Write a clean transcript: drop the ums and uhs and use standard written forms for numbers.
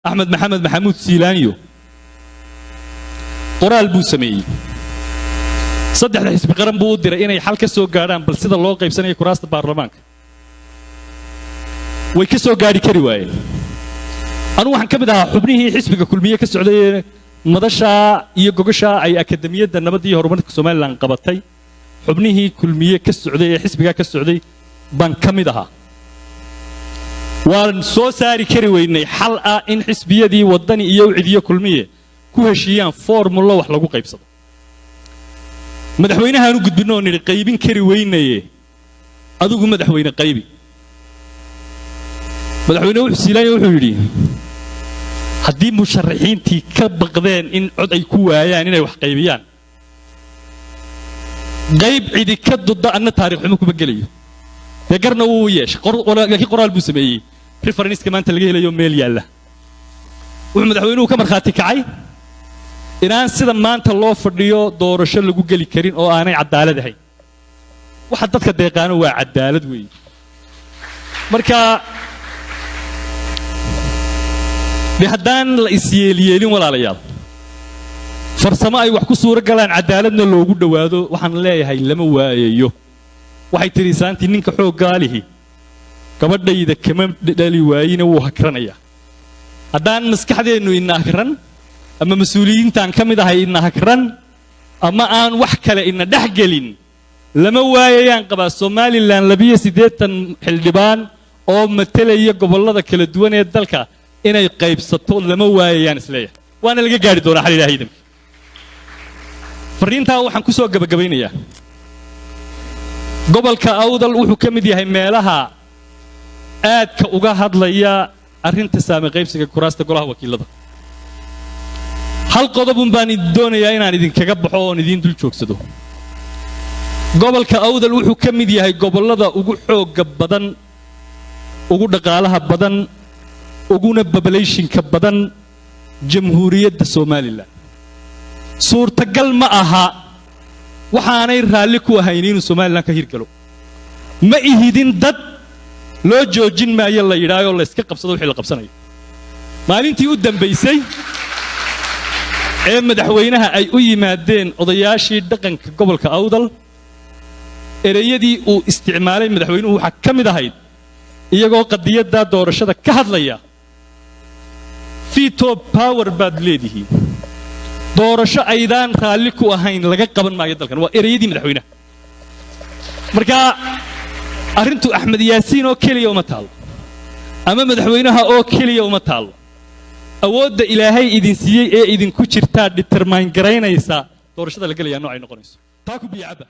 أحمد محمود سيلانيو qoraal buu sameeyay saddexda xisbi qaran buu u diray inay xal ka soo gaaraan bal sida loo qaybsanayo kuraasta baarlamaanka way ka soo gaari kari waayeen anu waxaan ka mid ahaa xubnihii xisbiga kulmiye ka socday madasha iyo gogasha ay akademiyadda nabadda iyo horumarka Soomaaliland qabatay xubnihii kulmiye ka socday ee xisbiga ka socday baan ka mid ahaa waan soo saari kari weynay xal ah in xisbiyadii wadani iyo ciidiyo kulmiye ku heshiiyaan formula wax lagu qaybsado madaxweynaha aanu gudbino oo niri qaybin kari weynaye adigu madaxweyne qaybi madaxweynuhu Siilaayo wuxuu yiri haddii musharaxiintii ka baqdeen in cod ay ku waayaan inay wax qaybiyaan qayb cidi ka dudda anna taariikh xumo kuma gelayo deegarna uu yeeshay qoraal buu sameeyay reference maanta laga helayo meel yaala wuxuu madaxweynuhu ka marxaati kacay inaan sida maanta loo fadhiyo doorasho lagu gali karin oo aanay cadaalad ahayn waxa dadka deeqaano waa cadaalad weey marka haddaan la isyeelyeelin walaalayaal farsamo ay wax ku suura galaan cadaaladna loogu dhawaado waxaan leeyahay lama waayayo waxay tiri saantii ninka xooggaalihi gabadhayda kama dhali waayina wuu hakranaya haddaan maskaxdeenu ina hakran ama mas'uuliyiintan ka mid ahay ina hakran ama aan wax kale ina dhaxgelin lama waayayaan qaba Soomaaliland 82 xildhibaan oo matalaya gobolada kala duwan ee dalka inay qaybsato lama waayayaan isleeyahay waana laga gaari doonaa xal ilaahay idin fariinta waxaan ku soo gabagabeynayaa gobolka Awdal wuxuu ka mid yahay meelaha aadka uga hadlaya arrinta saami qaybsiga kuraasta golaha wakiilada hal qodob baan doonayaa inaan idin kaga baxo oo idin dul joogsado gobolka Awdal wuxuu ka mid yahay gobolada ugu xoogga badan ugu dhaqaalaha badan uguna population-ka badan jamhuuriyadda Soomaaliland suurtagal ma aha waxaanay raalli ku ahayn inuu Soomaaliland ka hirgalo ma ihidin dad loo joojin maayo la yiraahdo la iska qabsado wixii la qabsanayo maalintii u dambeysay ee madaxweynaha ay u yimaadeen odayaashii dhaqanka gobolka Awdal ereyadii uu isticmaalay madaxweynuhu waxa ka mid ahayd iyagoo qadiyada doorashada ka hadlaya veto power baad leedihiin doorasho aydaan raalli ku ahayn laga qaban maayo dalkan waa ereyadii madaxweynaha marka arrintu Axmed Yaasiin oo kaliya uma taalo ama madaxweynaha oo kaliya uma taalo awoodda ilaahay idin siiyay ee idin ku jirtaa determine garaynaysa doorashada la galaya nooc ay noqonayso taa ku biyacaba